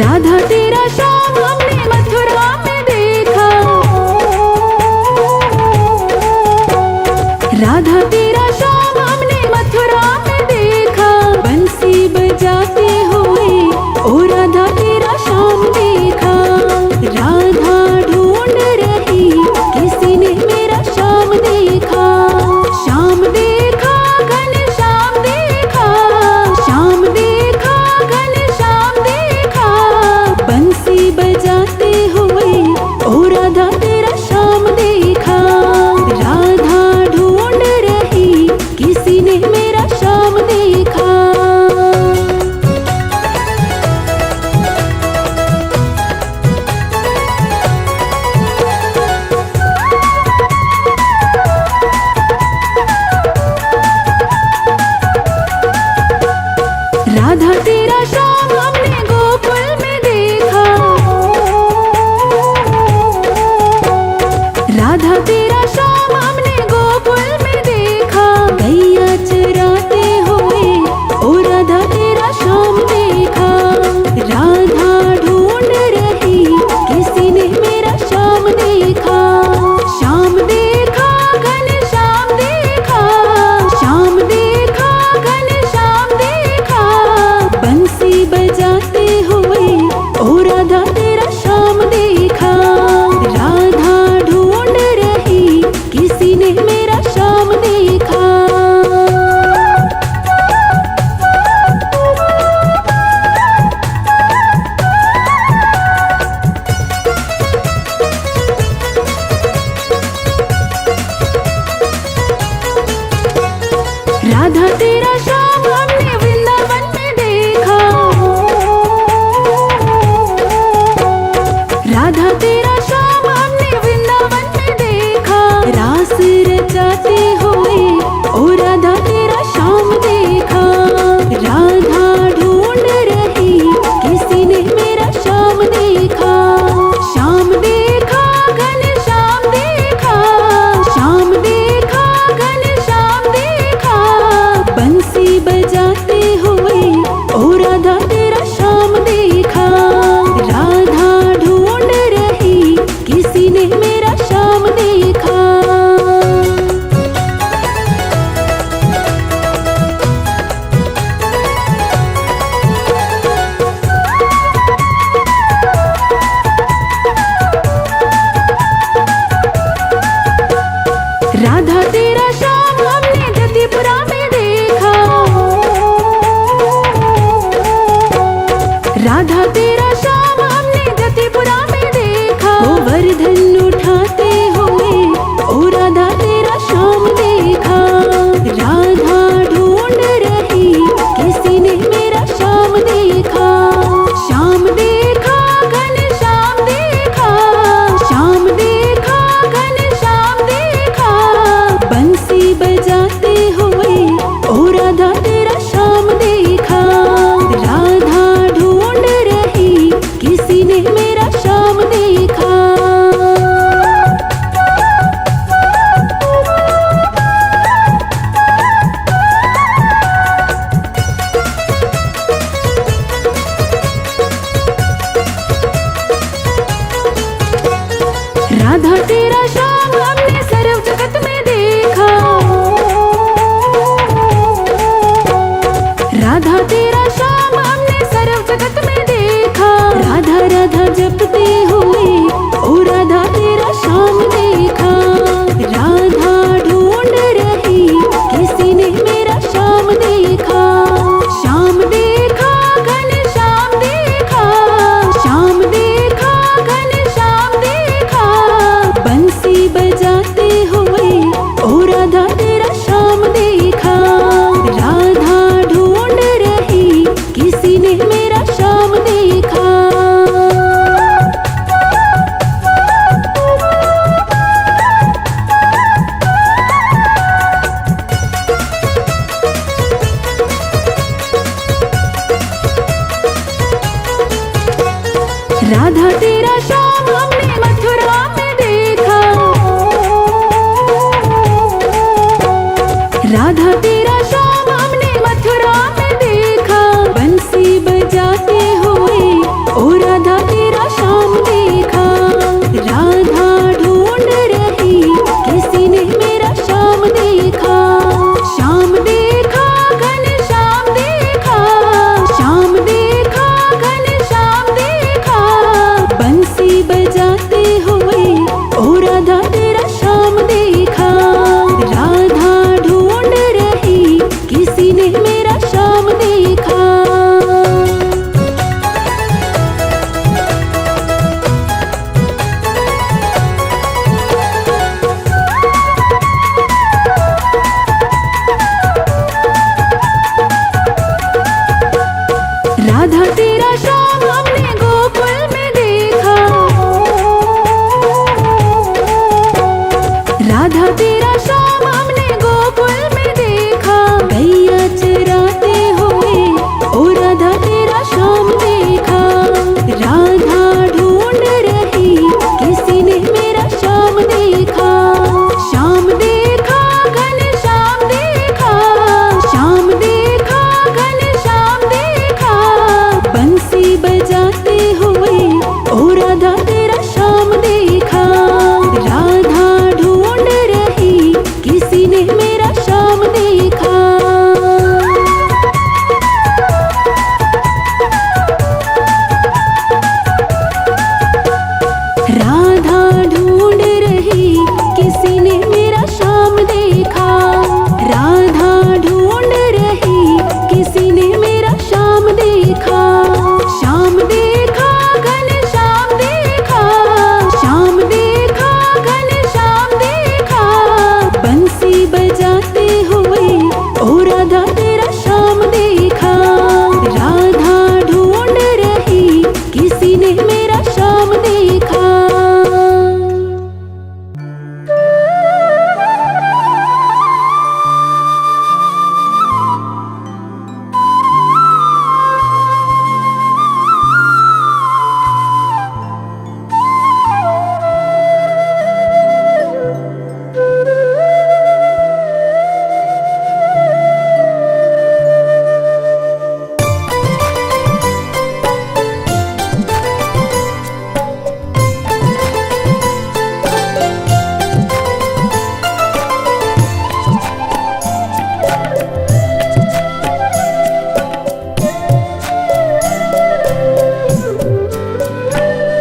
राधा तेरा श्याम हमने मथुरा में देखा। राधा तेरा श्याम हमने मथुरा में देखा। बंसी बजाते हुए ओ राधा तेरा श्याम देखा। राधा ढूंढ रही किसी ने मेरा श्याम देखा। श्याम देखा घन श्याम देखा। श्याम देखा घन श्याम देखा। बंसी बजाते हुए ओ राधा तेरा श्याम देखा। राधा ढूंढ रही किसी ने मेरा श्याम देखा। राधा तेरा श्याम हमने गोकुल में देखा। राधा तेरा श्याम हमने गोकुल में देखा। गैया चराते हुए ओ राधा तेरा श्याम देखा। राधा ढूंढ रही किसी ने मेरा श्याम देखा। श्याम देखा घन श्याम देखा। श्याम देखा घन श्याम देखा। बंसी बजाते हुए ओ राधा तेरा श्याम देखा। राधा ढूंढ रही किसी ने मेरा श्याम देखा। राधा तेरा श्याम हमने वृंदावन में देखा। राधा तेरा श्याम हमने वृंदावन में देखा। रास रचाते हुए ओ राधा तेरा श्याम देखा। राधा ढूंढ रही किसी ने मेरा श्याम देखा। श्याम देखा घन श्याम देखा। श्याम देखा घन श्याम देखा। बंसी बजाते हुए ओ राधा तेरा श्याम देखा। राधा ढूंढ रही किसी ने मेरा श्याम देखा। राधा तेरा श्याम हमने जतिपुरा में देखा। राधा तेरा श्याम हमने जतिपुरा में देखा। गोवर्धन उठाते हुए ओ राधा तेरा श्याम देखा। राधा ढूंढ रही किसी ने मेरा श्याम देखा। श्याम देखा घन श्याम देखा। श्याम देखा घन श्याम देखा। बंसी बजाते हुए ओ राधा तेरा श्याम देखा। राधा ढूंढ रही किसी ने मेरा श्याम देखा। राधा तेरा श्याम हमने सर्व जगत में देखा। राधा तेरा श्याम हमने सर्व जगत में देखा। राधा राधा जपते हुए ओ राधा तेरा श्याम देखा। राधा ढूंढ रही किसी ने मेरा श्याम देखा। श्याम देखा घन श्याम देखा। श्याम देखा घन श्याम देखा। बंसी बजाते हुए ओ राधा तेरा श्याम देखा। राधा ढूंढ रही किसी ने मेरा श्याम देखा। राधा तेरा श्याम हमने मथुरा में देखा। राधा तेरा श्याम हमने मथुरा में देखा। बंसी बजाते हुए ओ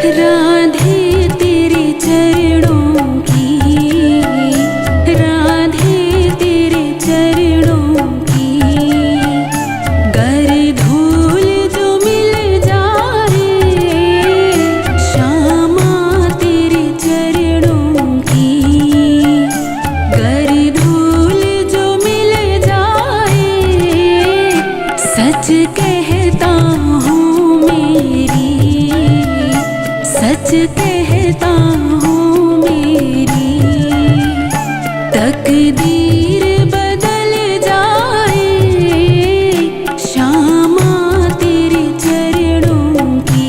राधे तेरे चरणों की, राधे तेरे चरणों की, गर धूल जो मिल जाए श्यामा तेरे चरणों की, गर धूल जो मिल जाए सच कहता हूँ मेरी, सच कहता हूँ मेरी तकदीर बदल जाए श्यामा तेरे चरणों की।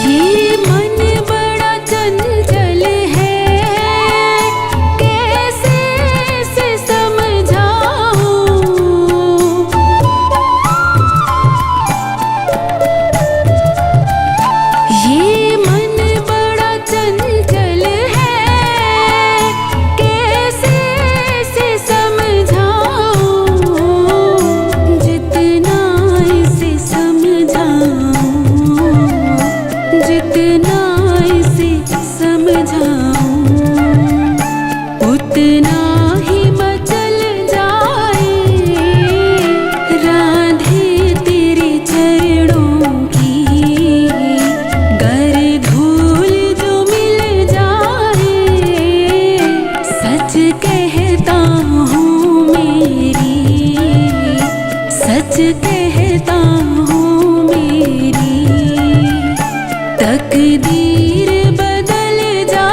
ये मन बड़ा चंचल है, कैसे इसे समझाऊं। ये मन बड़ा चंचल है, कैसे इसे समझाऊं। जितना इसे समझाऊं, जितना इसे समझाऊं उतना ही मचल जाए राधे तेरे चरणों की, गर धूल जो मिल जाए सच कहता हूँ मेरी, सच कहता हूँ मेरी तकदीर बदल जा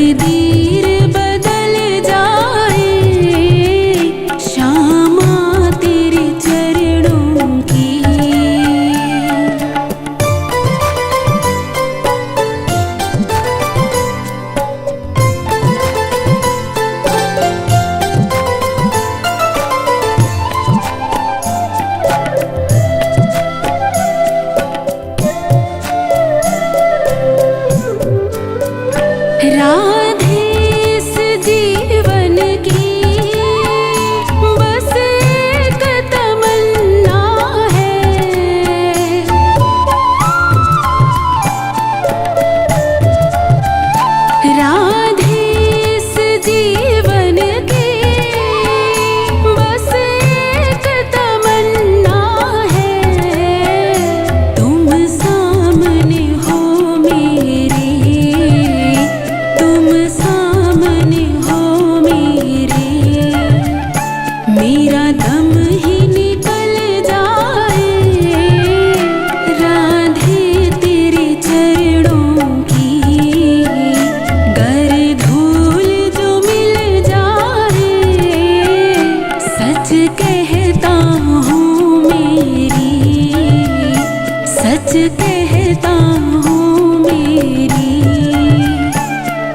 तकदीर बदल जाए श्यामा तेरे चरणों की। राधे इस जीवन की बस एक तमन्ना है। राधे इस जीवन की बस एक तमन्ना है। तुम सामने हो मेरे, तुम सामने हो मेरे, मेरा दम ही निकल जाए राधे तेरे चरणों की। गर धूल जो मिल जाए सच कहता हूँ मेरी, सच कहता हूँ मेरी।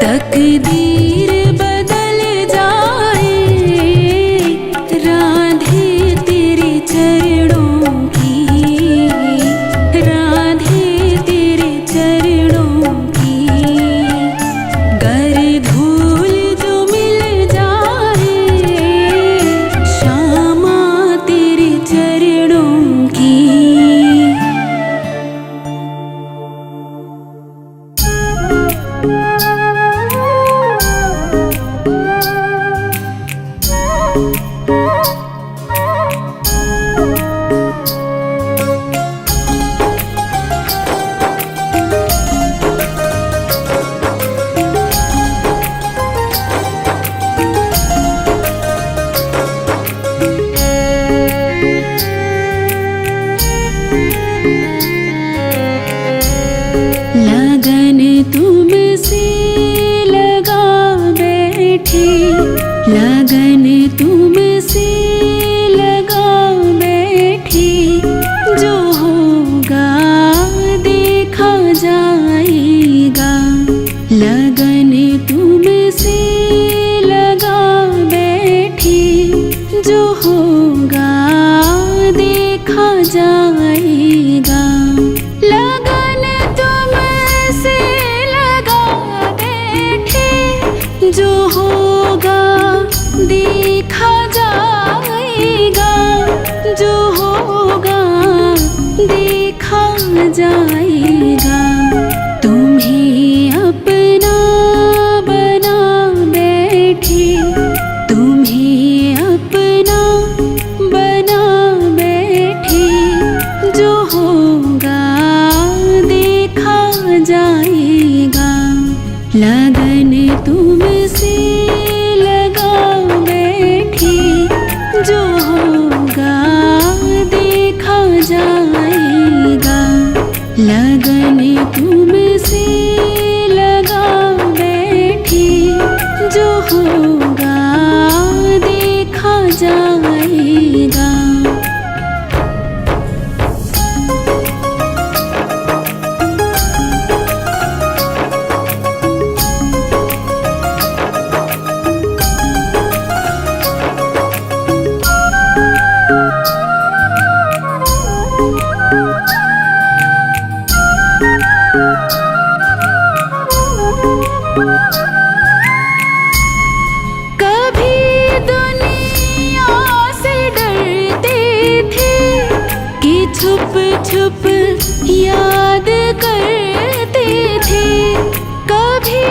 तकदीर बदल जाए राधे तेरे चरणों की, राधे तेरे चरणों की। गर धूल जो मिल जाए श्यामा तेरे चरणों की। लगन तुमसे लगा बैठी, लगन तुमसे लगा बैठी। जो होगा देखा जाएगा। लगन तुमसे लगा बैठी, जो होगा देखा जाएगा। लगन तुमसे लगा बैठी, जो होगा देखा जाएगा। जो होगा देखा जाएगा। तुम्हें अपना बना बैठी, तुम्हें अपना बना बैठी। जो होगा देखा जाएगा। लगन तुमसे लगा बैठी, जो होगा देखा जाएगा। लगन तुमसे लगा बैठी, जो होगा देखा जाएगा। छुप याद करते थे। कभी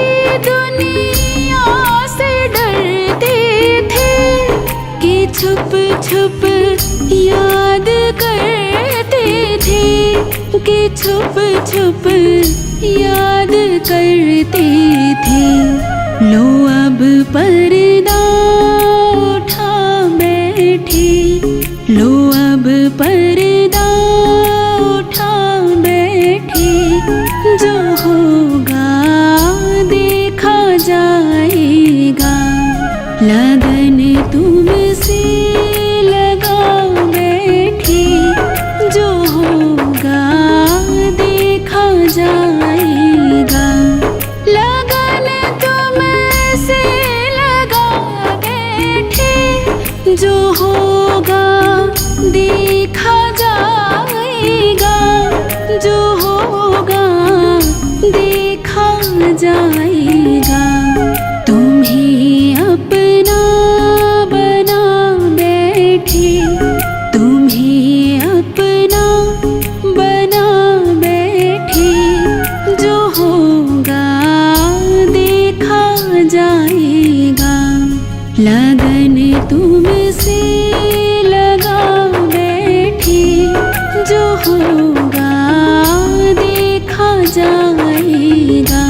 दुनिया से डरते थे कि छुप छुप याद करते थे, कि छुप छुप याद करते थे। लो अब पर्दा उठा बैठी, लो अब पर्दा उठा बैठी। जो होगा देखा जा होगा देखा जाएगा, जो होगा देखा जाएगा। तुम्हें अपना बना बैठे, तुम्हें अपना बना बैठे, जो होगा देखा जाएगा। लगन तुमसे लगा बैठे, जो होगा देखा जाएगा।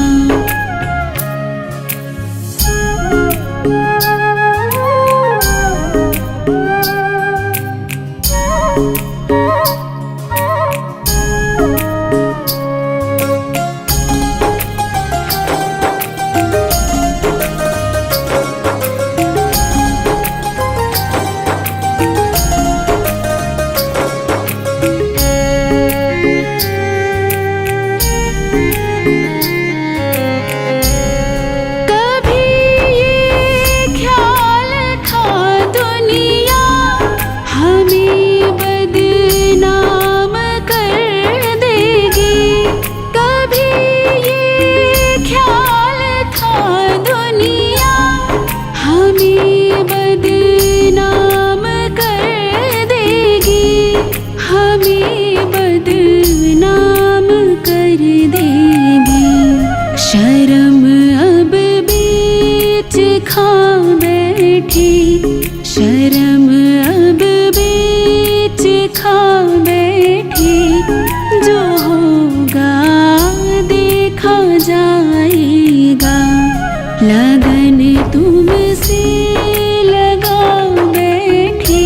शर्म अब बीच खा बैठी, शर्म अब बीच खा बैठी, जो होगा देखा जाएगा। लगन तुमसे लगा बैठी,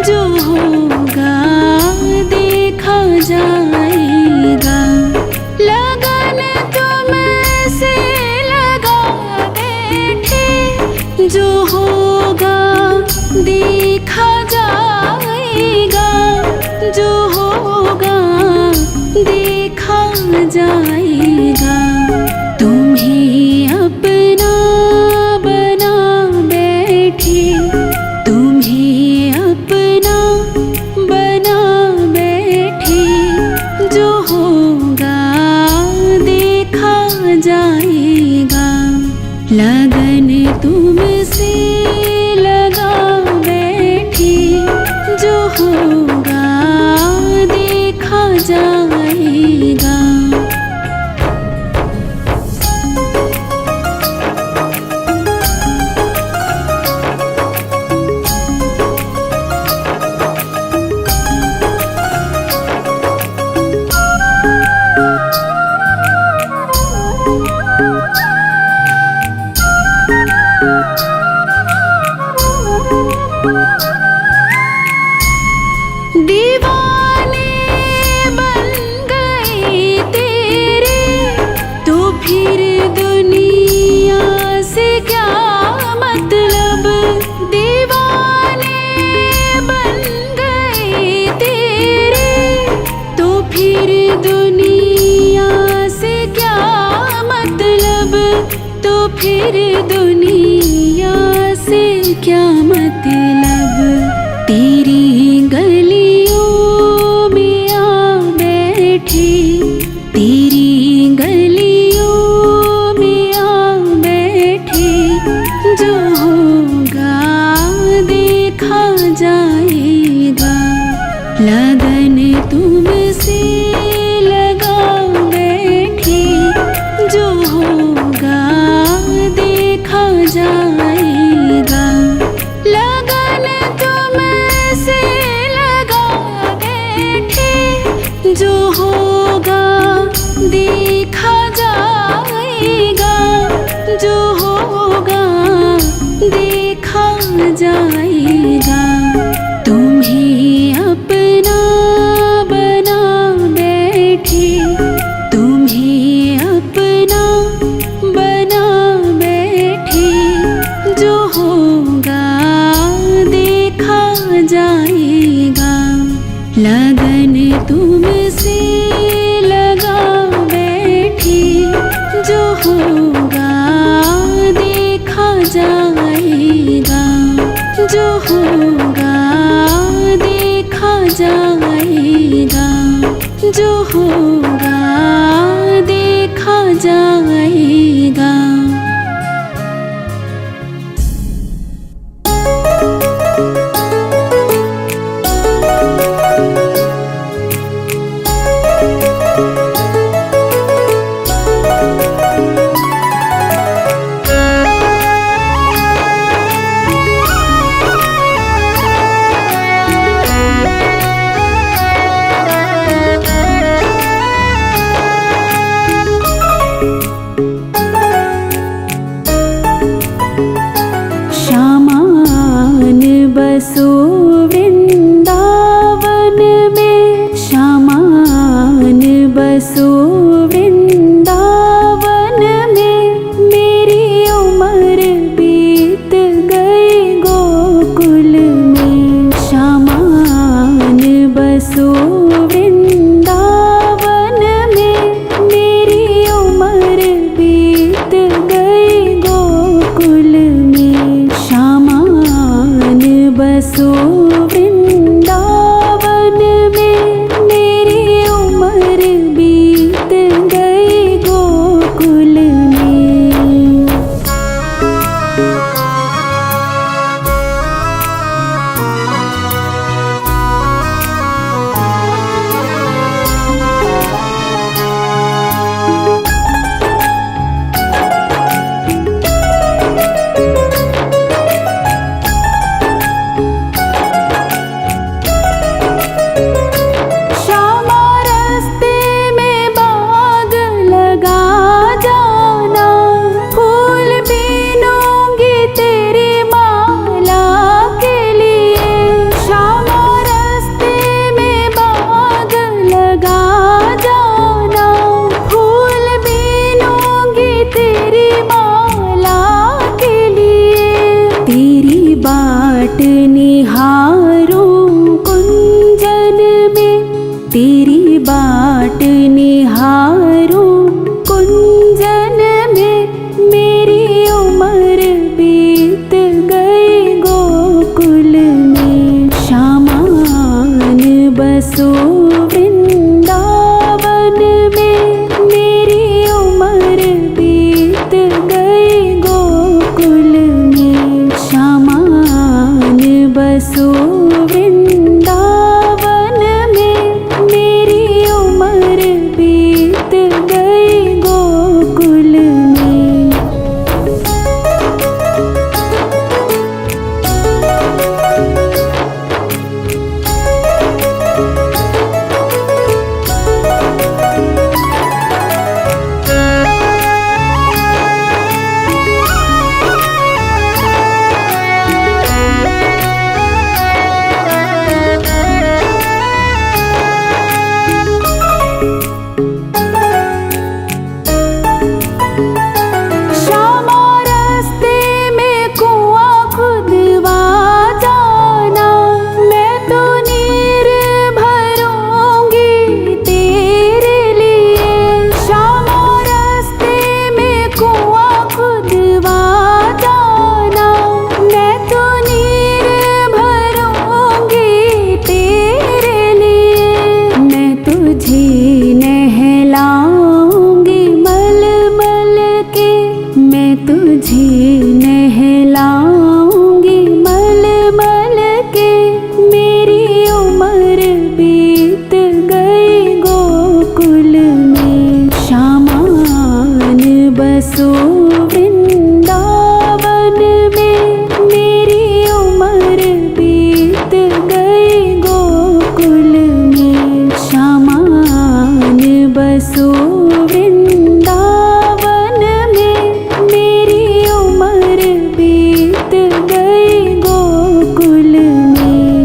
जो होगा देखा जाएगा। लगन तुमसे लगा बैठे, जो होगा देखा जाएगा, जो होगा देखा जाएगा। तुम्हें अपना बना बैठे, तुम्हें अपना बना बैठे, जो होगा देखा जाएगा। लगन तुमसे लगा बैठे, जो होगा देखा जाएगा। दीवाने बन गए तेरे, तो फिर दुनिया से क्या मतलब। दीवाने बन गए तेरे, तो फिर दुनिया से क्या मतलब, तो फिर दुनिया से क्या मतलब। तेरी गलियों में आ बैठे, तेरी गलियों में आ बैठे, जो होगा देखा जाएगा। लगन तुमसे लगा बैठे, जो होगा देखा जाएगा। लगन तुमसे लगा बैठे, जो होगा देखा जाएगा, जो होगा देखा जाएगा। तुम्हें अपना बना बैठे, तुम्हें अपना बना बैठे, जो होगा देखा जाएगा। लगन तुमसे लगा बैठे, जो होगा देखा जाएगा, जो होगा जो होगा देखा जाएगा। बसो वृंदावन में, श्यामान बसो वृंदावन में, मेरी उम्र बीत गई गोकुल में। श्यामान बसो वृंदावन में, मेरी उम्र बीत गई गोकुल में। श्यामान बसो वृंदावन में, मेरी उम्र बीत गई गोकुल में। बाट निहारूं कुंजन में, तेरी बाट निहारूं कुंजन में, मेरी उम्र बीत गई गोकुल में। श्यामान बसो वृंदावन में, मेरी उम्र बीत गई गोकुल में। श्यामान बसो वृंदावन में, मेरी उम्र बीत गई गोकुल में। तुझे नहलाऊंगी मल मल के, मेरी उम्र बीत गई गोकुल में। श्यामान बसो वृंदावन में, मेरी उम्र बीत गई गोकुल में। श्यामान बसो वृंदावन में, मेरी उम्र बीत गई गोकुल में।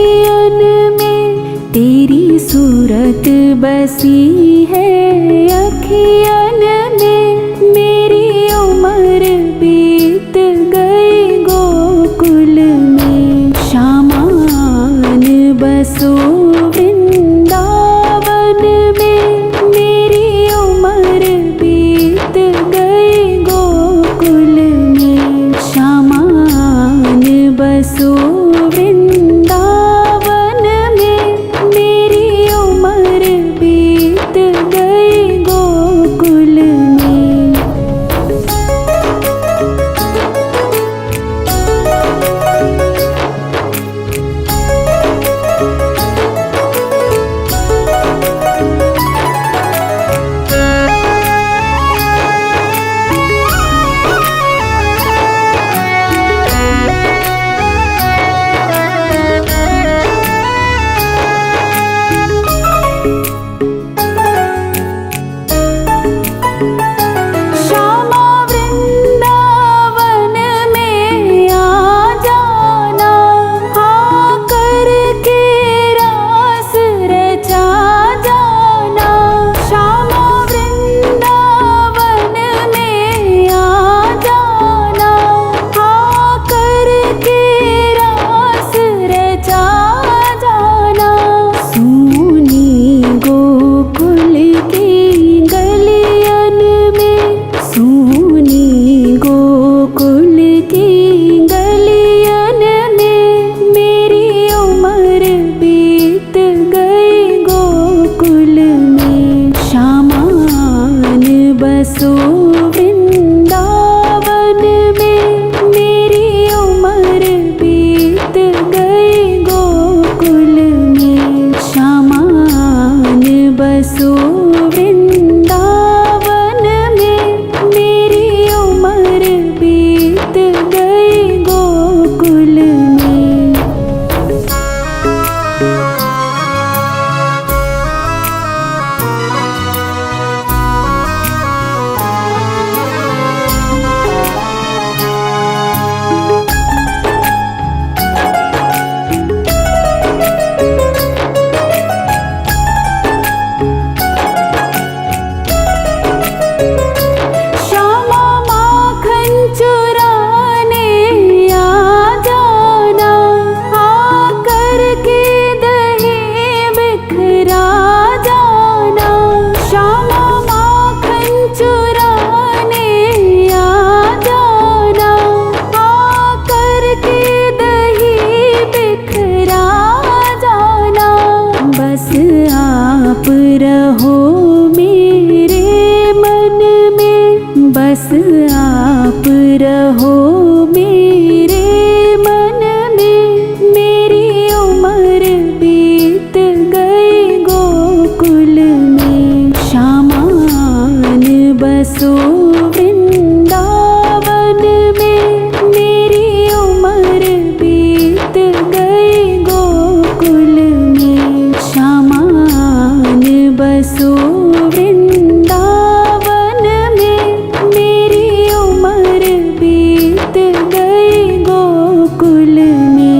गलियन में तेरी सूरत बसी है अखियन में। मेरी उम्र बीत गई गोकुल में, शामान बसो वृंदावन में। मेरी उम्र बीत गई गोकुल में, शामान बसो वृंदावन में। मेरी उम्र बीत गई गोकुल में। श्यामा वृंदावन में आ जाना, आकर के रास रचा जाना। श्यामा वृंदावन में आ जाना, आकर के रास रचा जाना। सुनी गोकुल की गलियन में, सुनी गोकुल की गलियन में। मेरी उम्र बीत गई गोकुल में, शामान बसो वृंदावन में। मेरी उम्र बीत गई गोकुल में, शामान बसो वृंदावन में। मेरी उम्र बीत गई गोकुल में। श्यामा माखन चुराने आ जाना, आकर के दही बिखरा जाना। श्यामा माखन चुराने आ जाना, आकर के दही बिखरा जाना। बस आप रहो मेरे मन में, बस आप रहो मेरे मन में। मेरी उम्र बीत गई गोकुल में, शामान बसो वृंदावन में। मेरी उम्र बीत गई गोकुल में, शामान बसो वृंदावन में। मेरी उम्र बीत गई गोकुल में।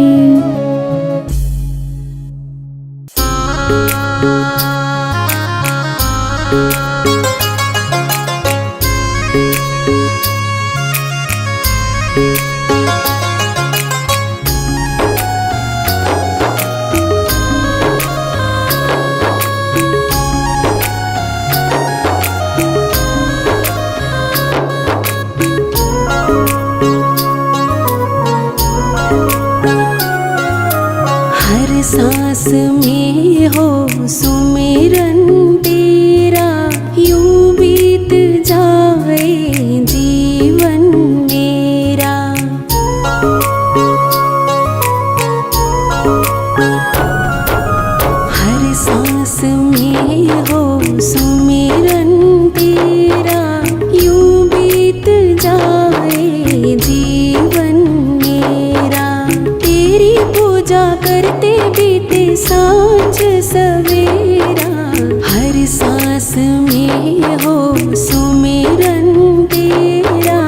हर सांस में हो सुमिरन तेरा, यूं बीत जाए जीवन मेरा। हर सांस में हो सुमिरन तेरा, यूं बीत जाए जीवन मेरा। तेरी पूजा करते बीते सांझ सवेरा, हर सांस में हो सुमिरन तेरा,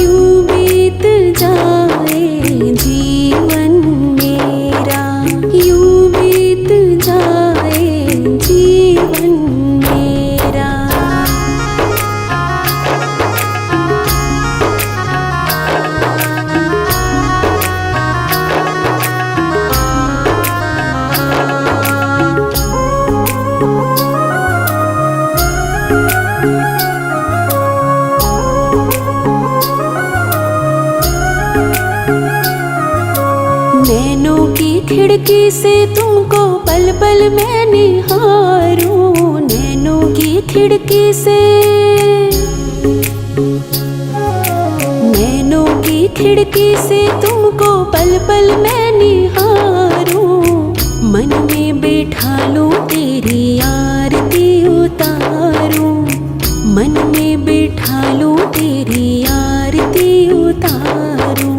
यूं बीत जाए जीवन मेरा। यूं यूं बीत जाए जीवन मेरा। नैनों की खिड़की से तुमको पल पल मैं निहारूं, नैनों की खिड़की से, नैनों की खिड़की से तुमको पल पल मैं निहारूं। मन में बैठा लूं तेरी आरती उतारूं, मन में बैठा लूं तेरी आरती उतारूं,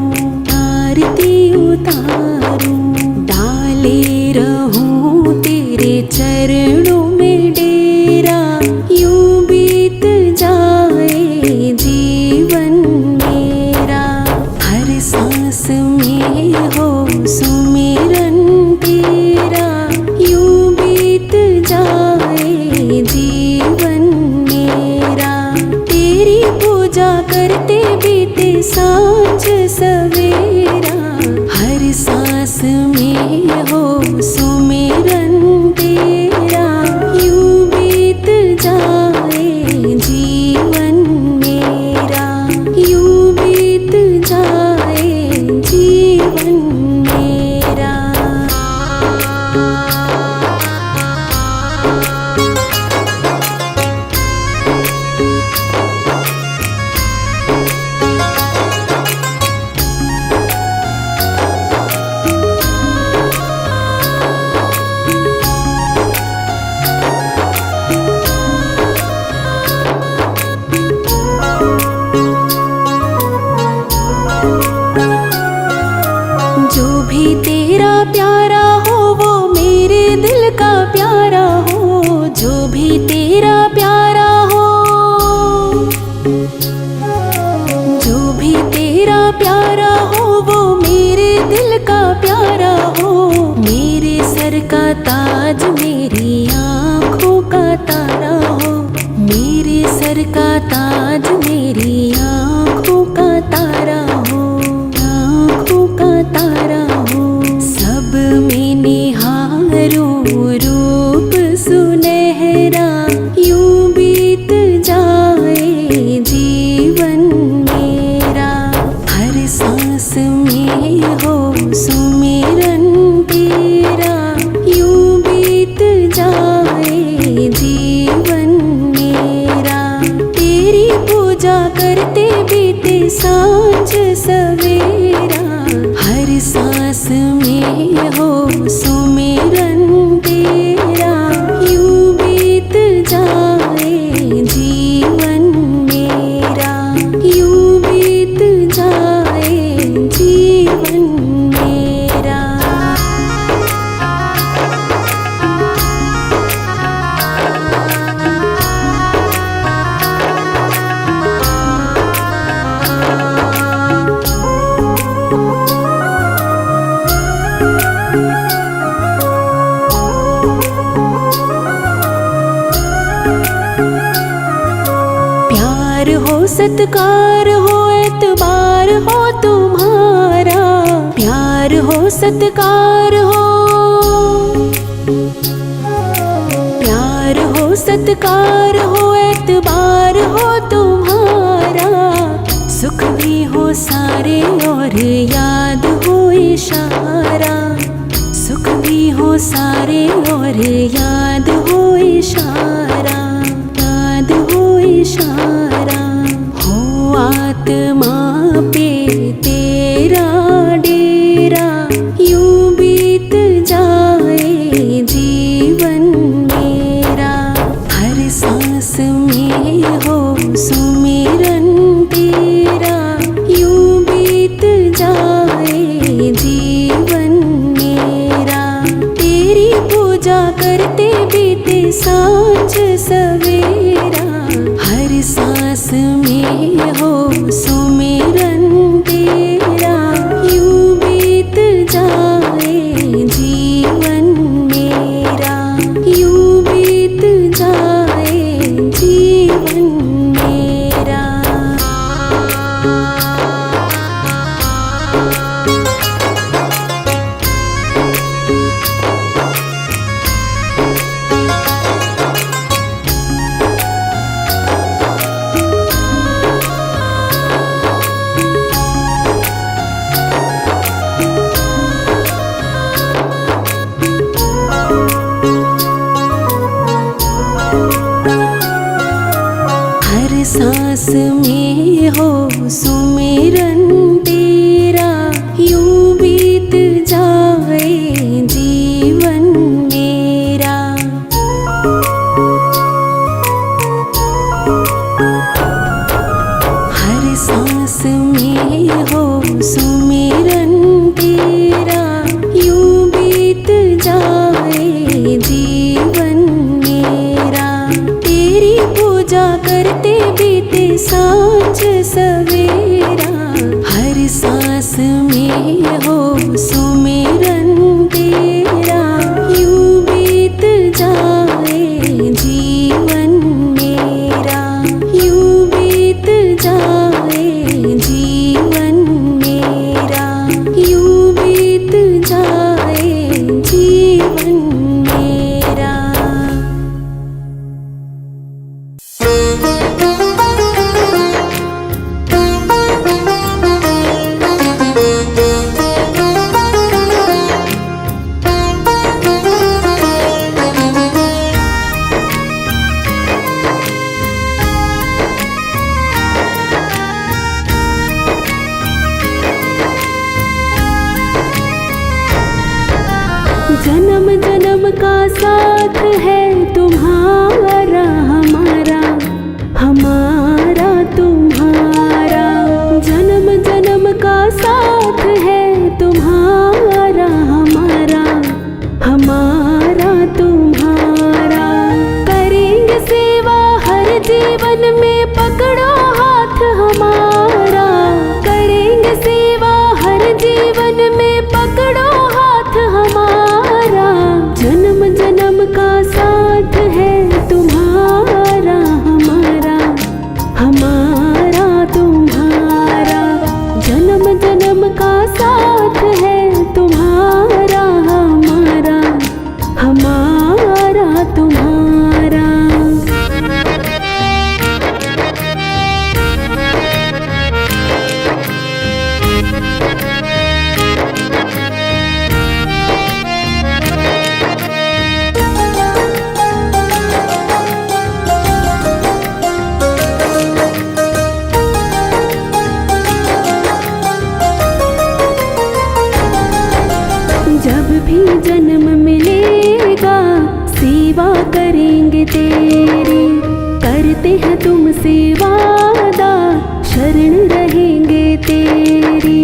आरती उतारूं। डाले रहूं तेरे चरणों में डेरा, यूं बीत जाए जीवन मेरा। हर सांस में हो सुमिरन तेरा, यूं बीत जाए जीवन मेरा। तेरी पूजा करते बीते सांझ सवेरा, हर सांस में हो सुमिरन तेरा, यूं बीत जाए जीवन मेरा, यूं बीत जाए जीवन मेरा। जो भी तेरा प्यारा हो वो मेरे दिल का प्यारा हो, जो भी तेरा प्यारा हो, जो भी तेरा प्यारा हो वो मेरे दिल का प्यारा हो। मेरे सर का ताज मेरी आँखों का तारा हो, मेरे सर का ताज मेरी आँखों का तारा हो, आँखों का तारा हो। सब में निहारूं रूप सुनहरा, यूं बीत जाए जीवन मेरा। हर सांस में हो सुमिरन तेरा, यूं बीत जाए जीवन मेरा। तेरी पूजा करते बीते सांझ सवेरा, हर सांस में हो सुमिरन तेरा, यूं बीत जाए जीवन मेरा, यूं बीत जाए जीवन मेरा। प्यार हो सत्कार हो एतबार हो तुम्हारा, प्यार हो सत्कार हो, प्यार हो सत्कार हो एतबार हो तुम्हारा। सुख भी हो सारे और याद हो इशारा, सुख भी हो सारे और याद हो इशारा, याद हो इशारा। हो आत्मा पे तेरा डेरा, यूं बीत जाए जीवन मेरा। हर सांस में हो सुमिरन तेरा, यूं बीत जाए जीवन मेरा। तेरी पूजा करते बीते सांझ सवेरा, हर सांस में हो सुमिरन तेरा, यूं बीत जाए जीवन सांस में हो सुमिरन तेरा, यूं बीत जाए जीवन मेरा। हर सांस में हो सुमिरन तेरा, यूं बीत जाए जीवन मेरा। तेरी पूजा करते बीते सांझ सवेरा, हर सांस में हो सुमिरन तेरा, यूं बीत जाए जीवन मेरा, यूं बीत जाए जीवन मेरा, यूं बीत जाए जीवन मेरा। जन्म जन्म का साथ है तुम्हारा हमारा, हमारा तुम्हारा। जन्म जन्म का साथ है तुम्हारा हमारा, हमारा तुम्हारा। करेंगे सेवा हर जीवन में, पकड़ो हाथ हमारा। करेंगे सेवा हर जीवन में, पकड़ो हाथ हमारा। जन्म जन्म का साथ है तुम्हारा हमारा, हमारा तुम्हारा। जन्म जन्म का साथ है तुम्हारा हमारा, हमारा तुम्हारा। जब भी जन्म मिलेगा सेवा करेंगे तेरी, करते हैं तुमसे वादा शरण रहेंगे तेरी।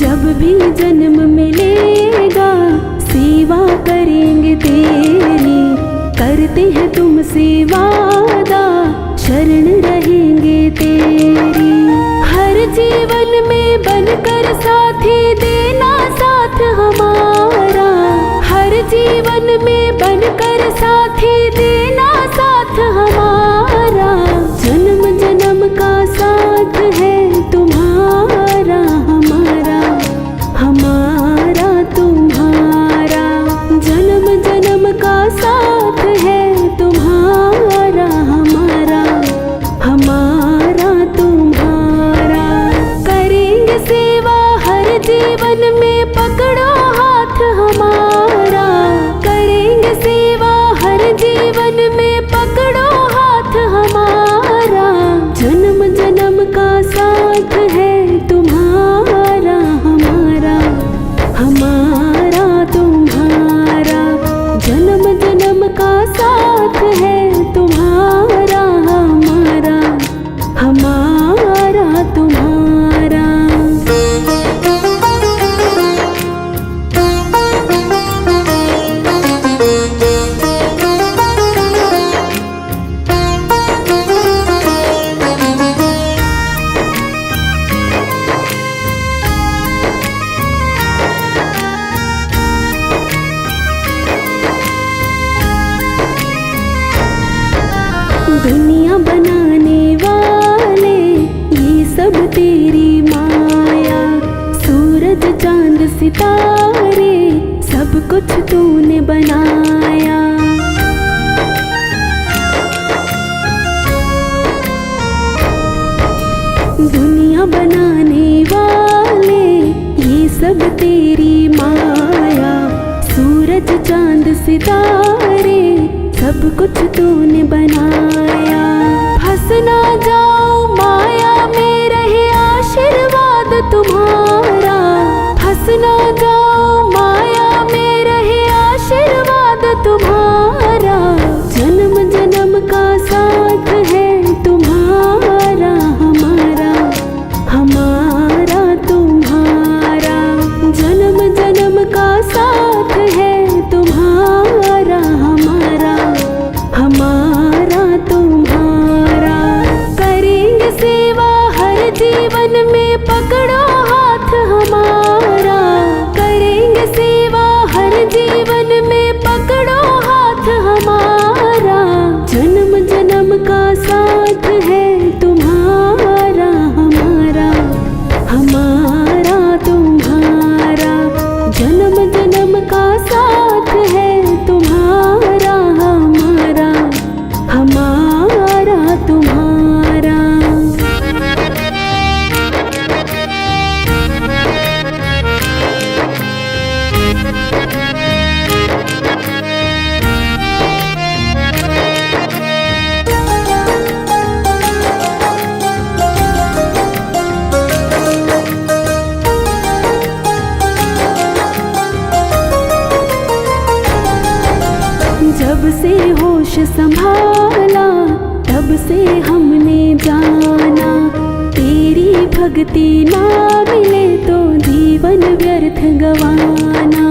जब भी जन्म मिलेगा सेवा करेंगे तेरी, करते हैं तुमसे वादा शरण रहेंगे तेरी। हर जीवन में बनकर साथी देना साथ हमारा, हर जीवन में बनकर साथी देना साथ हमारा। जन्म जन्म का साथ है तुम्हारा हमारा, हमारा तुम्हारा। जन्म जन्म का साथ है तुम्हारा हमारा, हमारा तुम्हारा। करेंगे सेवा हर जीवन में, पकड़ो हाथ हमारा। करेंगे सेवा हर जीवन में, पकड़ो हाथ हमारा। जन्म जन्म का साथ है तुम्हारा हमारा, हमारा तुम्हारा। जन्म जन्म का साथ है तुम्हारा हमारा, हमारा तुम्हारा। दुनिया बनाने वाले ये सब तेरी माया, सूरज चांद सितारे सब कुछ तूने बनाया। दुनिया बनाने वाले ये सब तेरी माया, सूरज चांद सब कुछ तूने बनाया। फंस ना जाऊं माया में, रहे आशीर्वाद तुम्हारा। फंस ना जाऊं माया में, रहे आशीर्वाद तुम्हारा। जन्म जन्म का साथ है तुम्हारा हमारा, हमारा तुम्हारा। जन्म जन्म का साथ है तुम्हारा हमारा, हमारा तुम्हारा। करेंगे सेवा हर जीवन में, पकड़ो हाथ हमारा। करेंगे सेवा हर जीवन में, पकड़ो हाथ हमारा। जन्म जन्म का साथ है तुम्हारा हमारा, हमारा तुम्हारा। जन्म जन्म का साथ है तुम्हारा हमारा, हमारा तुम्हारा। जब से होश संभाला तब से हमने जाना, तेरी भक्ति ना मिले तो जीवन व्यर्थ गवाना।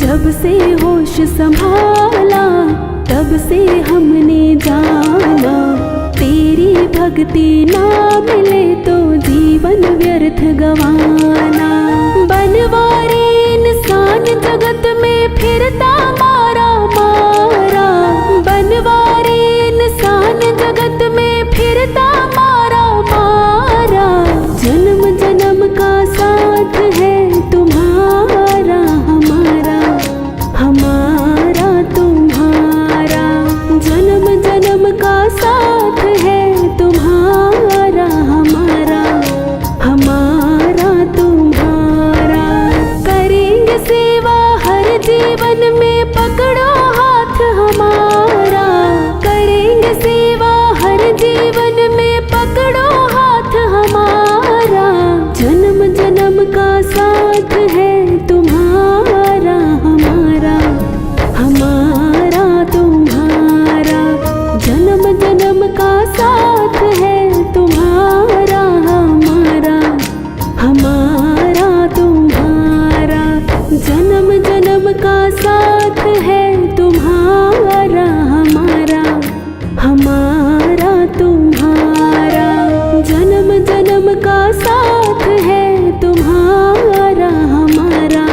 जब से होश संभाला तब से हमने जाना, तेरी भक्ति ना मिले तो जीवन व्यर्थ गवाना। बनवारी इंसान जगत में फिरता मारा मारा। बनवारी इंसान जगत में फिरता मारा मारा। जन्म जन्म का साथ है तुम्हारा हमारा, हमारा तुम्हारा। जन्म जन्म का साथ है तुम्हारा हमारा, हमारा तुम्हारा। करेंगे सेवा हर जीवन में, पकड़ो हाथ हमारा। करेंगे सेवा हर जीवन में, पकड़ो हाथ हमारा। जन्म जन्म का साथ है तुम्हारा हमारा, हमारा तुम्हारा। जन्म जन्म का साथ है तुम्हारा हमारा, हमारा तुम्हारा। जन्म जन्म का साथ है तुम्हारा हमारा, हमारा तुम्हारा। जन्म जन्म का साथ है तुम्हारा हमारा,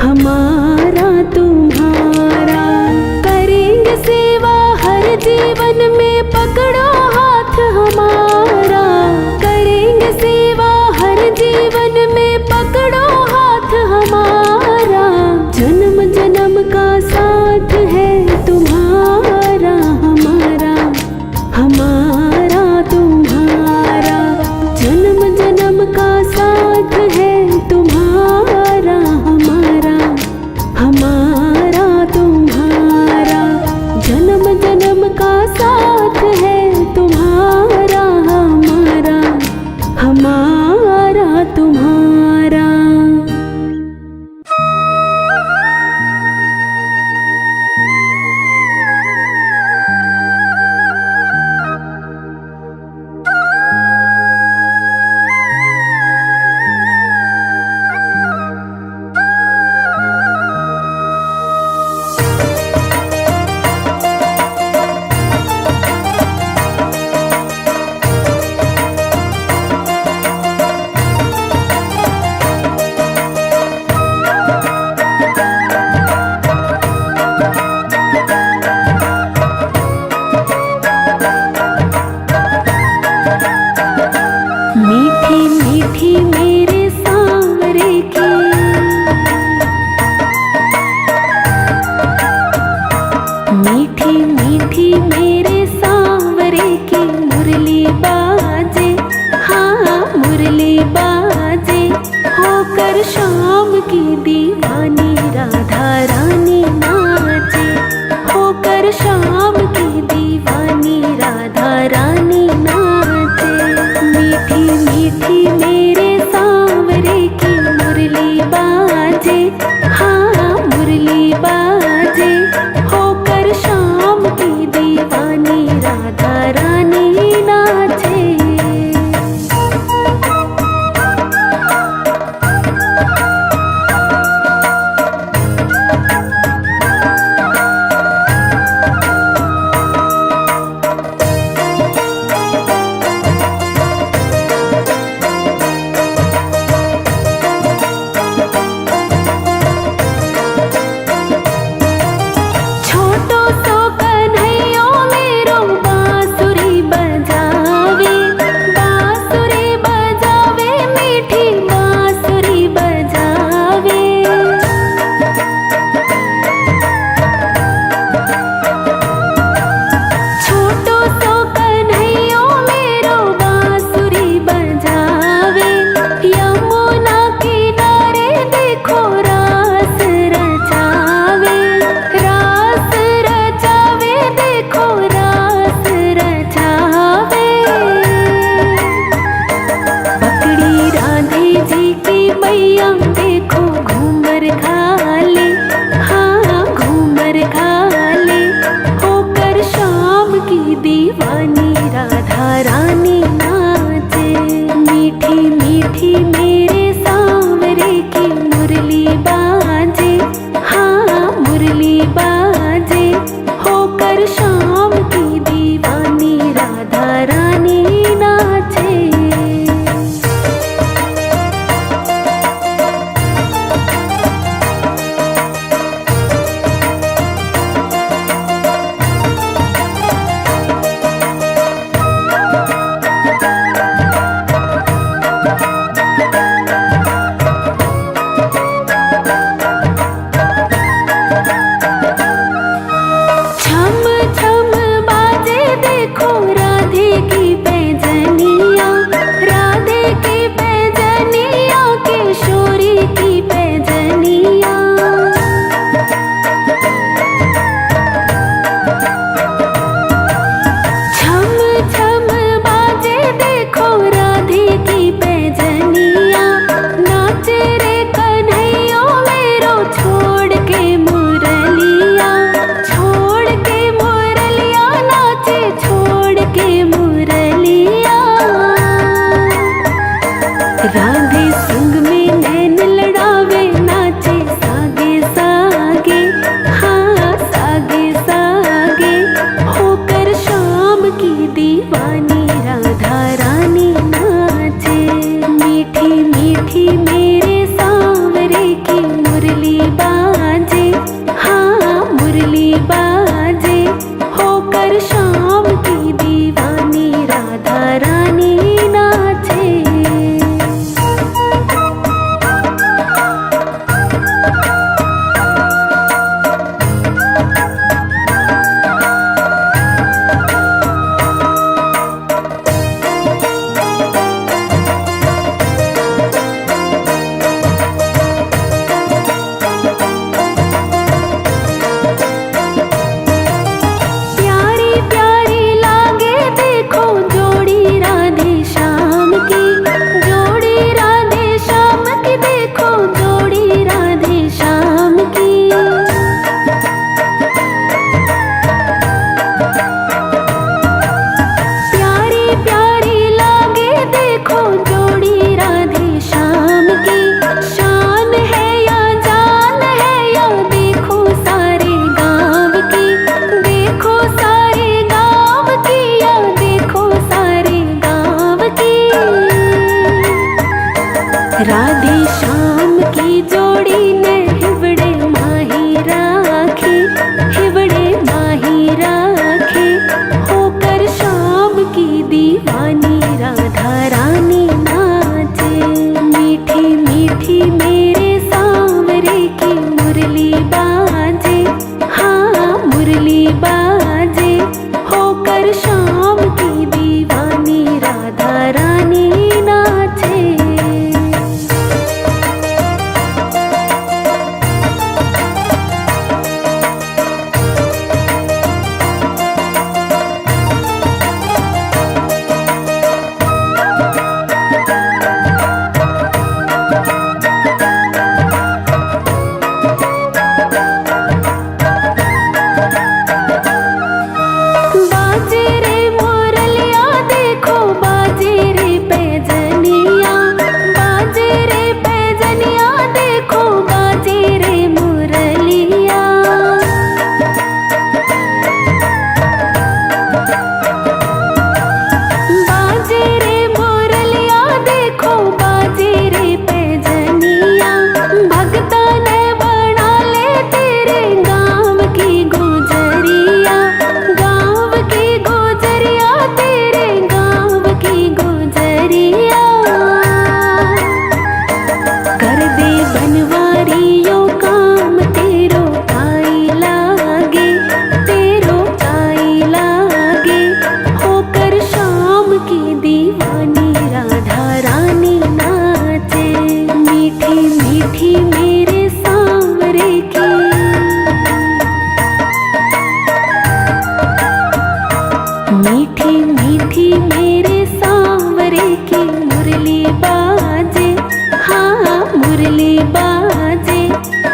हमारा तुम्हारा। करेंगे सेवा हर जीवन में, पकड़ो हाथ हमारा। करेंगे सेवा हर जीवन में, पकड़ो हाथ हमारा। जन्म जन्म का साथ है तुम्हारा हमारा, हमारा तुम्हारा। जन्म जन्म का साथ है तुम्हारा हमारा, हमारा तुम्हारा। जन्म जन्म का साथ की दीवानी राधा रानी नाचे, होकर शाम की दीवानी राधा रानी नाचे। मीठी मीठी मेरे सांवरे की मुरली बाजे, हाँ मुरली बाजे, होकर शाम की दीवानी राधा रानी नाचे। छोटो सो कन्हैया मेरो बांसुरी बजावे, बांसुरी बजावे, मीठी बांसुरी बजावे। छोटो सो कन्हैया मेरो बांसुरी बजावे, यमुना किनारे देखो रास रचावे, रास रचावे, देखो रास रचावे। पकड़ी राधे जी की मैया देखो घूमर खाले, हाँ घूमर खाले, होकर शाम की दीवानी राधा रानी नाचे। मीठी मीठी मेरे सांवरे की मुरली बाजे, हाँ मुरली बाजे, होकर शाम की दीवानी राधा रानी नाचे। मीठी मीठी मेरे सांवरे की मुरली बाजे, हाँ मुरली बाजे।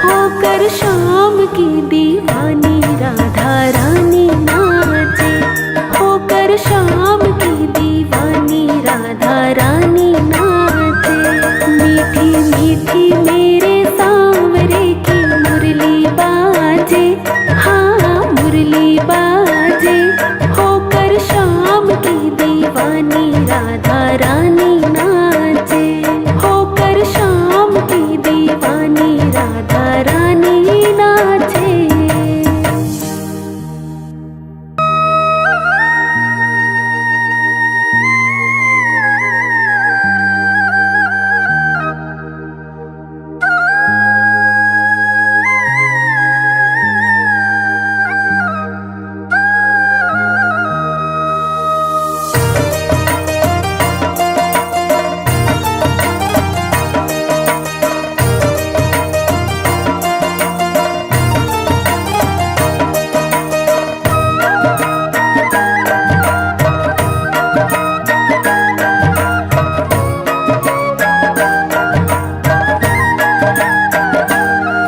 होकर शाम की दीवानी राधा रानी नाचे, होकर शाम की दीवानी राधा रानी नाचे। मीठी मीठी मेरे सांवरे की मुरली बाजे, हाँ मुरली बाजे। होकर शाम की दीवानी राधा रानी नाचे, होकर शाम की दीवानी राधा रानी नाचे।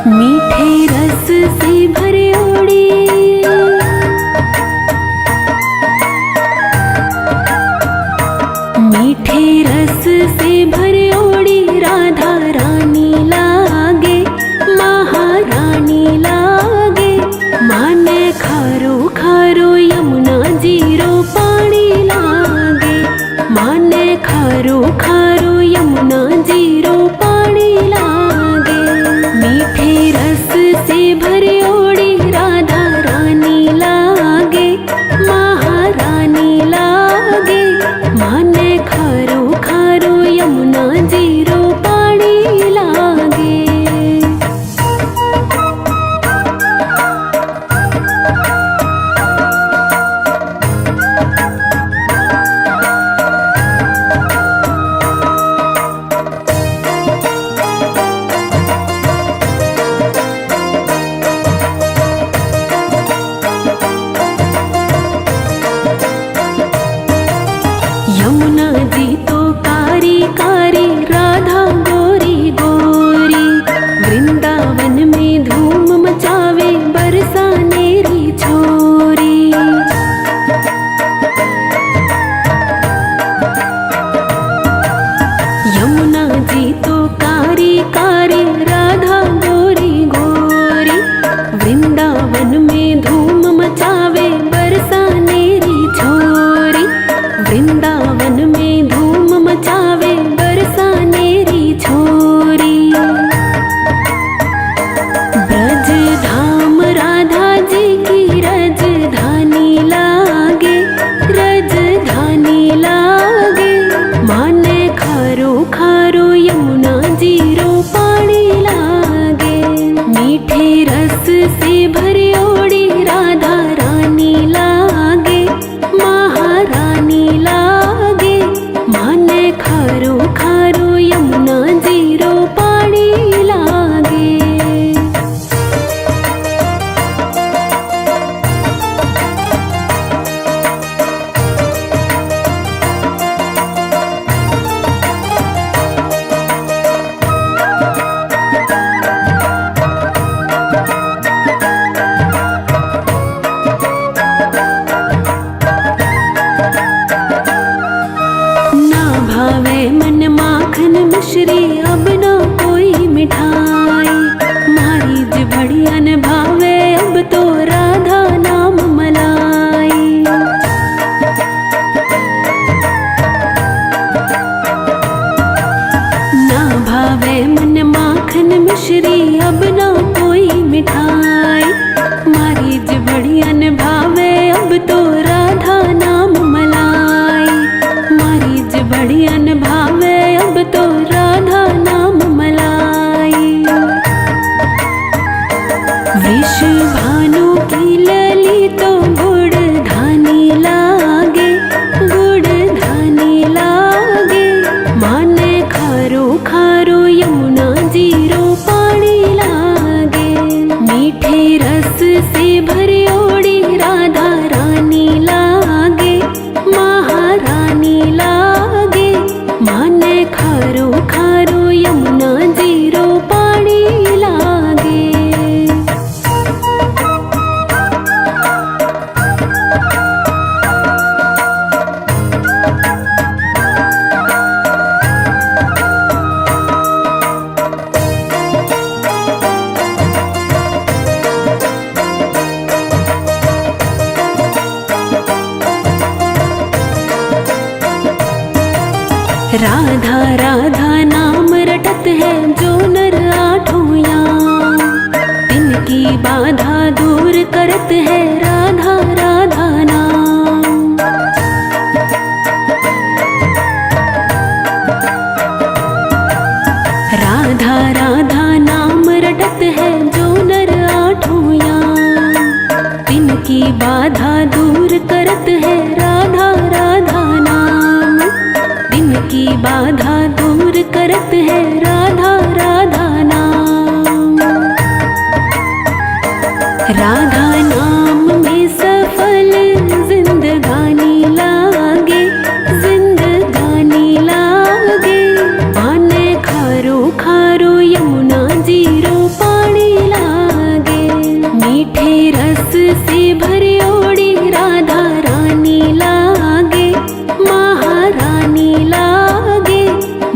मीठे रस से भरे ओड़ी, मीठे रस से भरे ओड़ी राधा रानी लागे, महारानी लागे। माने खारो खारो यमुना जीरो पानी लागे, माने खारो खारो यमुना जीरो पानी लागे। मीठे रस से भरे ओड़ी राधा रानी लागे, महारानी लागे। माने खारो खारो यमुना जीरो पानी लागे। यमुना जी तो कारी कारी राधा गोरी गोरी। वृंदावन में धूम मचावे बरसानेरी छोरी। यमुना जी तो कारी कारी राधा गोरी गोरी। वृंदावन में धूम मचावे बरसानेरी छोरी। वृंदावन में राधा राधा नाम रटत है जो नर आठों याम, तिनकी बाधा दूर करत है राधा राधा नाम। राधा राधा नाम रटत है जो नर आठों याम, तिनकी बाधा दूर करत है राधा राधा नाम, तिनकी बाधा दूर करत है राधा राधा नाम। राधा नाम में सफल जिंदगानी लागे, जिंदगानी लागे। आने खारो खारो यमुना जीरो पानी लागे, मीठे रस से भरी ओड़ी राधा रानी लागे, महारानी लागे।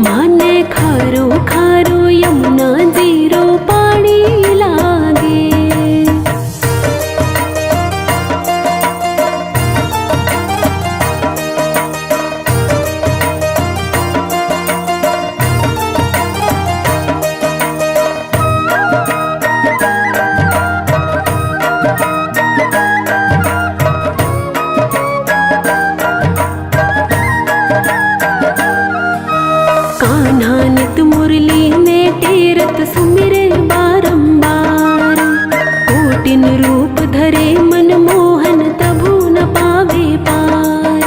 माने खारो खारो यमुना जीरो पानी लागे। कान्हा नित मुरली ने टेरत सुमिरे बारंबार, कोटिन रूप धरे मन मोहन तभु न पावे पार।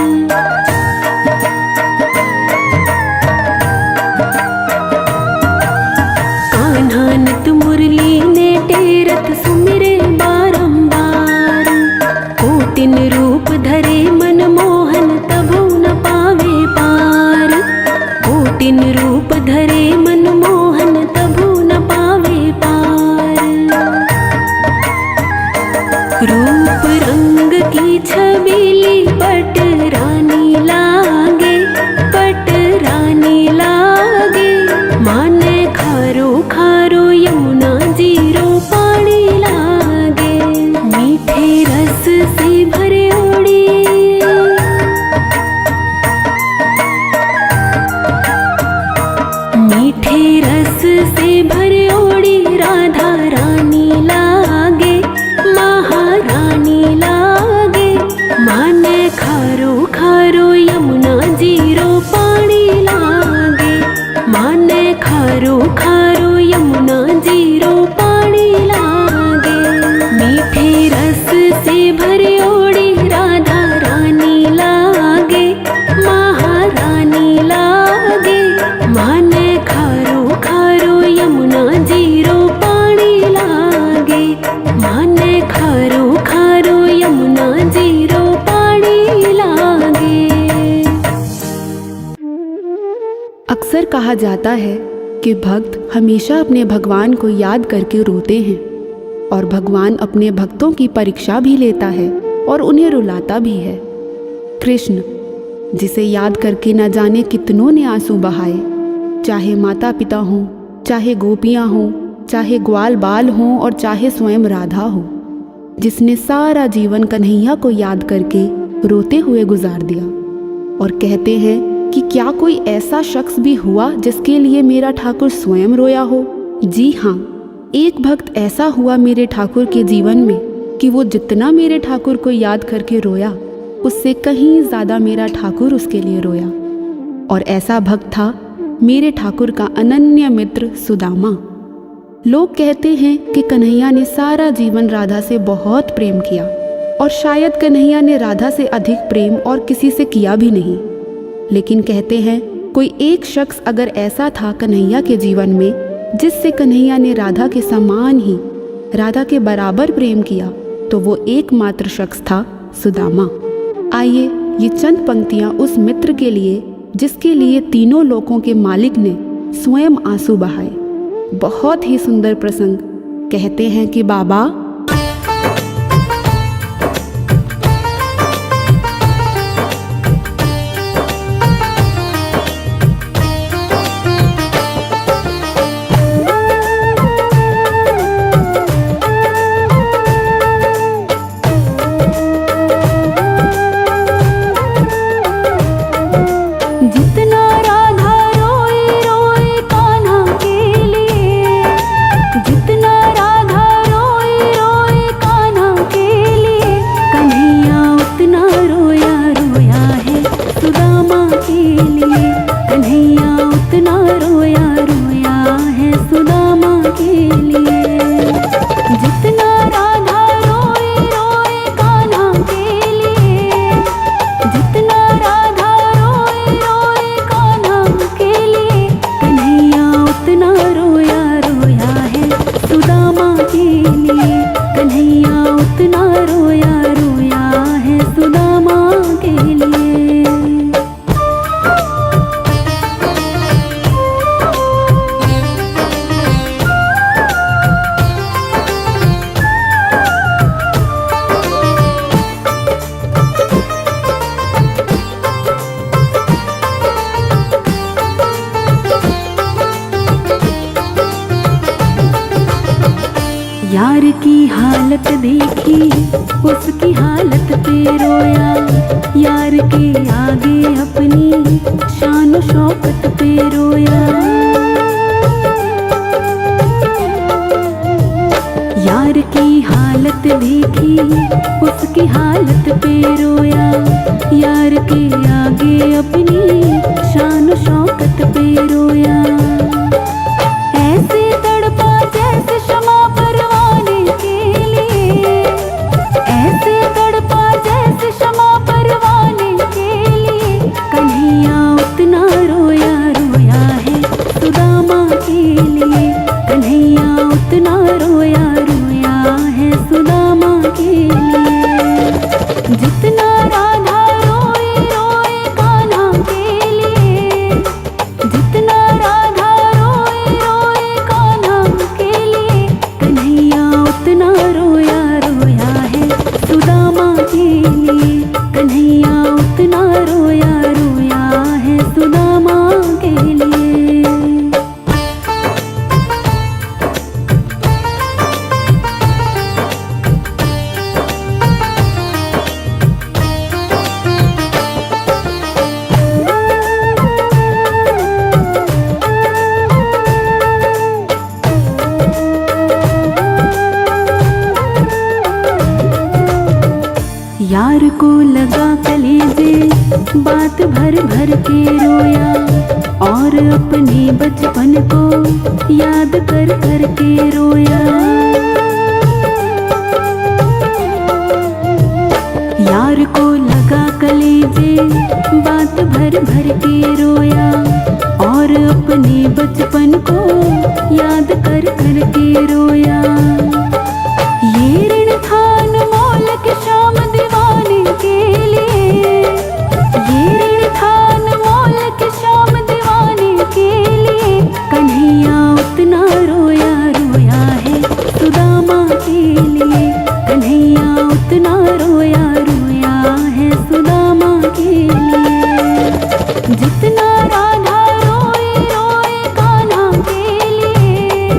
कान्हा नित मुरली ने टेरत सुमिरे बारंबार, कोटिन रूप धरे मन मोहन तभु न पावे पार। कोटिन रूप धरे मन मोहन तभु न पावे पार। रूप रंग की छबीली पट रानी लागे, पट रानी लागे। माने खारो खारो यमुना जीरो पानी लागे, मीठे रस से भरे ओड़ी। मीठे रस से भरे ओड़ी राधा रानी लागे, महारानी लागे। माने खारो खारो यमुना जीरो पानी लागे, माने खारो खारो यमुना जीरो पानी लागे। मीठे रस से भरे ओड़ी राधा रानी लागे, महारानी लागे। माने खारो खारो यमुना जीरो पानी लागे, माने खारो खारो यमुना जीरो पानी लागे। अक्सर कहा जाता है कि भक्त हमेशा अपने भगवान को याद करके रोते हैं, और भगवान अपने भक्तों की परीक्षा भी लेता है और उन्हें रुलाता भी है। कृष्ण, जिसे याद करके न जाने कितनों ने आंसू बहाए, चाहे माता पिता हों, चाहे गोपियाँ हों, चाहे ग्वाल बाल हों और चाहे स्वयं राधा हो, जिसने सारा जीवन कन्हैया को याद करके रोते हुए गुजार दिया। और कहते हैं कि क्या कोई ऐसा शख्स भी हुआ जिसके लिए मेरा ठाकुर स्वयं रोया हो? जी हाँ, एक भक्त ऐसा हुआ मेरे ठाकुर के जीवन में कि वो जितना मेरे ठाकुर को याद करके रोया, उससे कहीं ज़्यादा मेरा ठाकुर उसके लिए रोया। और ऐसा भक्त था मेरे ठाकुर का अनन्य मित्र सुदामा। लोग कहते हैं कि कन्हैया ने सारा जीवन राधा से बहुत प्रेम किया, और शायद कन्हैया ने राधा से अधिक प्रेम और किसी से किया भी नहीं। लेकिन कहते हैं कोई एक शख्स अगर ऐसा था कन्हैया के जीवन में जिससे कन्हैया ने राधा के समान ही, राधा के बराबर प्रेम किया, तो वो एकमात्र शख्स था सुदामा। आइए ये चंद पंक्तियाँ उस मित्र के लिए जिसके लिए तीनों लोकों के मालिक ने स्वयं आंसू बहाए। बहुत ही सुंदर प्रसंग। कहते हैं कि बाबा जितना राधा लिए। कन्हैया उतना रोया रोया है सुदामा के लिए। जितना राधा रोए रोए कान्हा के लिए, जितना राधा रोए रोए कान्हा के लिए, कन्हैया उतना रोया रोया है सुदामा के लिए। कन्हैया उतना रोया रोया है सुदामा के लिए। यार की हालत देखी उसकी हालत पे रोया। यार के आगे अपनी शान शौकत पे रोया। यार की हालत देखी उसकी हालत पे रोया। यार के आगे अपनी शान शौकत पे रोया। ऐसे तड़पा जैसे क्षमा परवाने के लिए, ऐसे तड़पा जैसे क्षमा परवाने के लिए। कन्हैया उतना रोया रोया है सुदामा के लिए। कन्हैया उतना रोया रोया है सुदामा के लिए। जितना राधा रोए रोए कान्हा के लिए, जितना राधा रोए रोए कान्हा के लिए, कन्हैया उतना रोया रोया है सुदामा के लिए। कन्हैया उतना रोया रोया है सुदामा के लिए। यार को लगा कलेजे बात भर भर के रोया। और अपने बचपन को याद कर कर के रोया। यार को लगा कलेजे बात भर भर के रोया। और अपने बचपन को याद कर कर के रोया। ये ऋण था अनमोल के श्याम दीवाने के लिए। ये ऋण था अनमोल के श्याम दीवाने के लिए। कन्हैया उतना रोया रोया है सुदामा के लिए। कन्हैया उतना रोया रोया है सुदामा के लिए। जितना राधा रोए रोए कान्हा के लिए,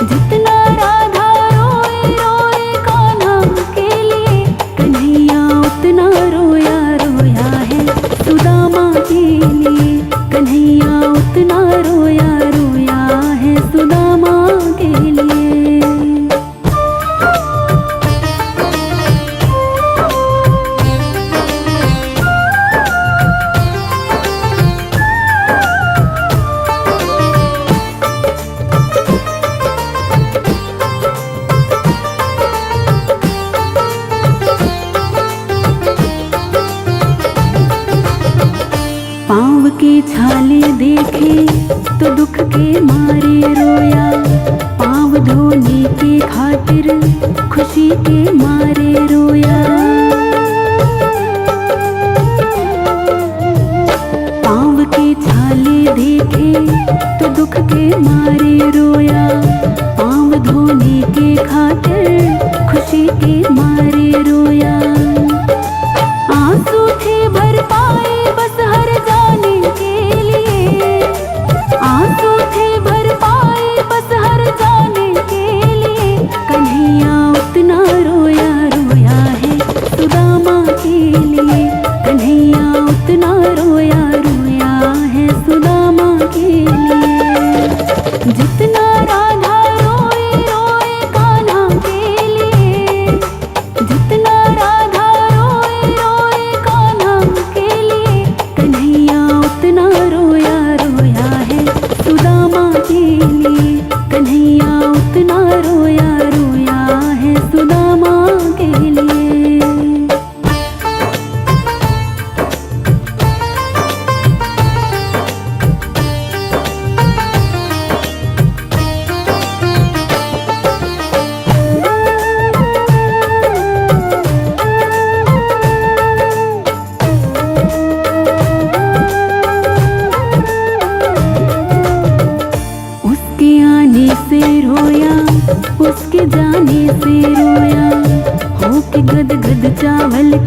जितना राधा रोए रोए कान्हा के लिए। कन्हैया उतना रोया रोया है सुदामा के लिए। कन्हैया उतना रोया रोया है सुदामा के लिए। पाँव के छाले देखे तो दुख के मारे रोया। पाँव धोने के खातिर खुशी के मारे रोया। पाँव के छाले देखे तो दुख के मारे रोया। पाँव धोने के खातिर खुशी के मारे रोया। आंसू थे भर पाए बस हर जाने के लिए। आंसू थे भर पाए बस हर जाने के लिए। कन्हैया उतना रोया रोया है सुदामा के लिए। कन्हैया उतना रोया रोया है सुदामा के लिए। जितना राधा रोए रोए कान्हा के लिए,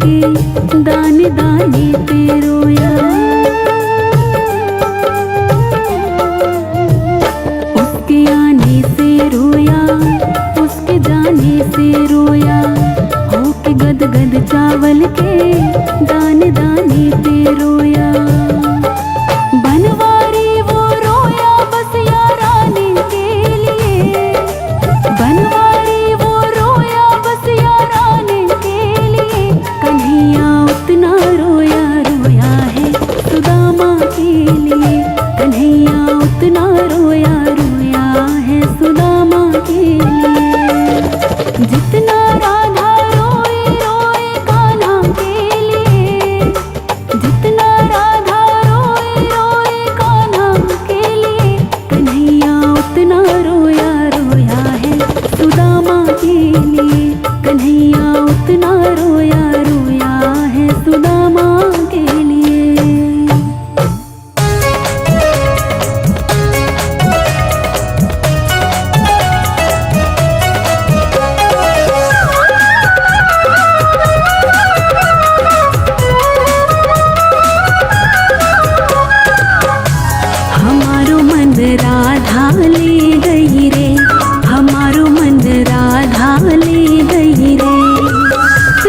के दाने दाने पे रोया। उसके आने से रोया, उसके जाने से रोया, हो के गद गद चावल के दाने दाने पे रोया। बनवारी वो रोया बस याराने के लिए, बनवारी वो रोया बस याराने के लिए। कन्हैया उतना रोया रोया है सुदामा के लिए, कन्हैया उतना रोया रोया है सुदामा के लिए। जितना राधा रोए रोए कान्हा के लिए, जितना राधा रोए रोए कान्हा के लिए, कन्हैया उतना रोया रोया है सुदामा के लिए, कन्हैया उतना रोया रोया है सुदामा के लिए। हमारो मन राधा ले गई रे, हमारो मन राधा ले गई रे।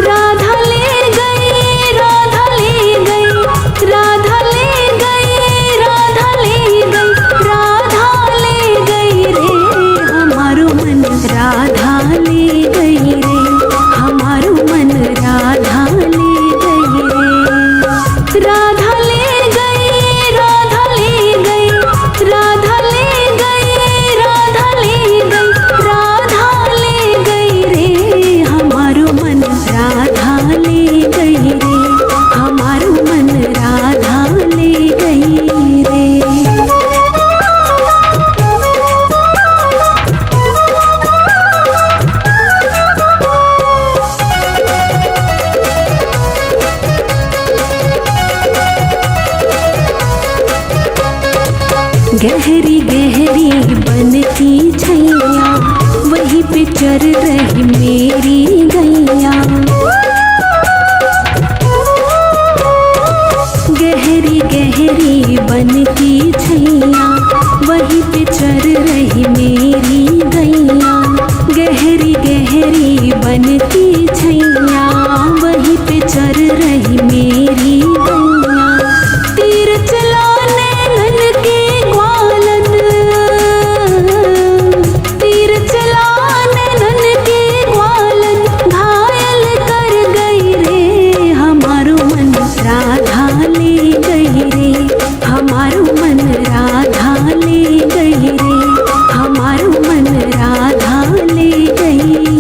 राधा ले गई, राधा ले गई, राधा ले गई, राधा ले गई, राधा ले गई रे। हमारो मन राधा ले गई रे, हमारो मन राधा ले गई रे। राधा ले गई, राधा ले गई, राधा ले गई, राधा ले गई, राधा ले गई रे। हमारो मन राधा ले गई रे, हमारो मन राधा ले गई रे। गहरी गहरी बन की छैया, वहीं पे चर रही मेरी गैया। गहरी गहरी बन की छैया, वहीं पे चर रही मेरी गैया। गहरी गहरी बन की छैया, वहीं पे चर रही मेरी गैया। तीर चलाने नन के ग्वालन, तीर चलाने नन के ग्वालन, घायल कर गई रे। हमारो मन राधा ले गई रे, हमारो मन राधा ले गई रे, हमारो मन राधा ले गई रे।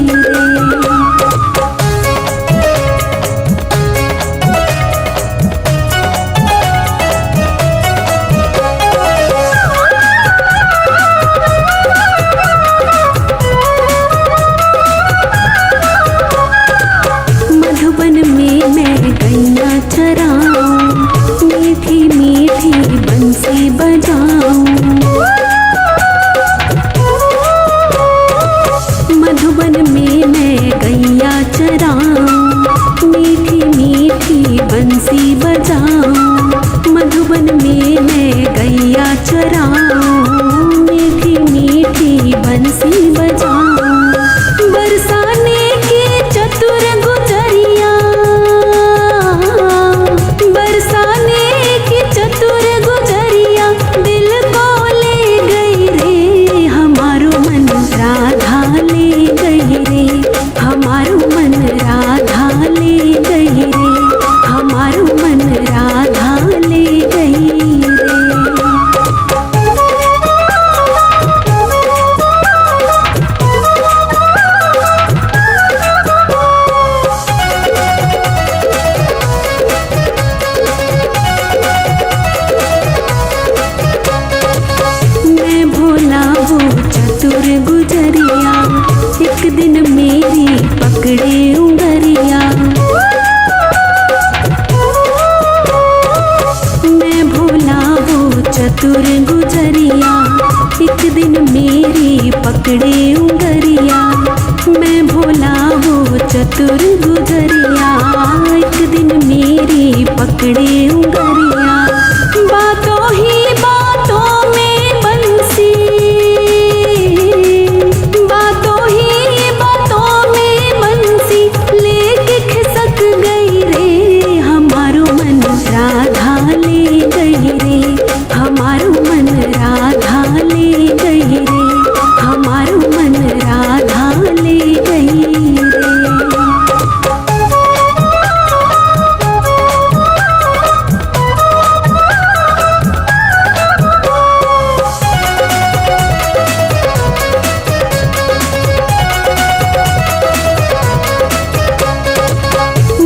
मधुबन में मैं गैया चराऊं, मीठी मीठी बंसी बजाऊं। मधुबन में मैं गैया चराऊं, मीठी मीठी बंसी बजाऊं। मधुबन में मैं गैया चराऊं, मीठी मीठी बंसी बजाऊं। बरसाने की चतुर गुजरिया, बरसाने की चतुर गुजरिया, दिल को ले गई रे। हमारो मन राधा ले गई रे, हमारो मन राधा ले गई रे, हमारो मन राधा ले गई रे। गुजरिया, एक दिन मेरी पकड़े उंगरिया। मैं भोला वो चतुर गुजरिया, एक दिन मेरी पकड़े उंगरिया। मैं भोला वो चतुर गुजरिया, पकड़े उंगरिया। बातों ही बातों में बंसी, बातों ही बातों में बंसी लेके खिसक गई रे। हमारो मन राधा ले गई रे, हमारो मन राधा ले गई रे, हमारो मन राधा ले गई रे।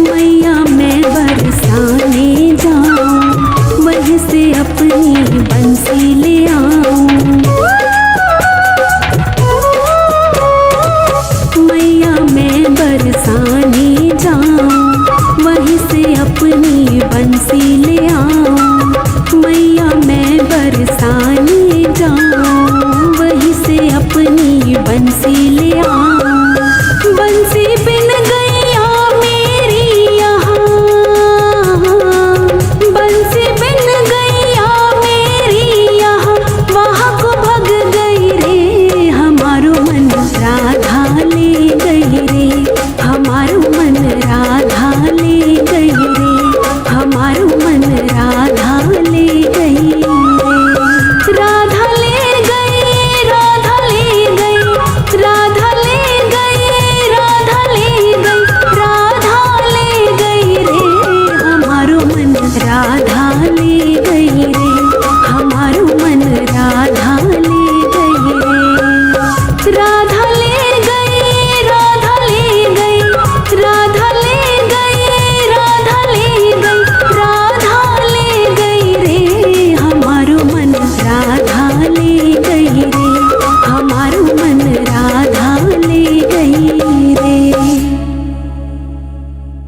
मैया मैं बरसाने जाऊं, वहीं से अपनी बंसी ले आऊं। मैया मैं बरसाने जाऊं, वहीं से अपनी बंसी ले आऊं। मैया मैं बरसाने जाऊं, वहीं से अपनी बंसी ले आऊं। बंसी बिन गैया मेरी यहाँ, बंसी बिन गैया मेरी यहाँ, वहाँ को भग गई रे। हमारो मन राधा ले गई रे, हमारो मन राधा ले गई रे, हमारो मन राधा ले गई रे। राधा ले गई, राधा ले गई, राधा ले गई, राधा ले गई, राधा ले गई रे। हमारो मन राधा ले गई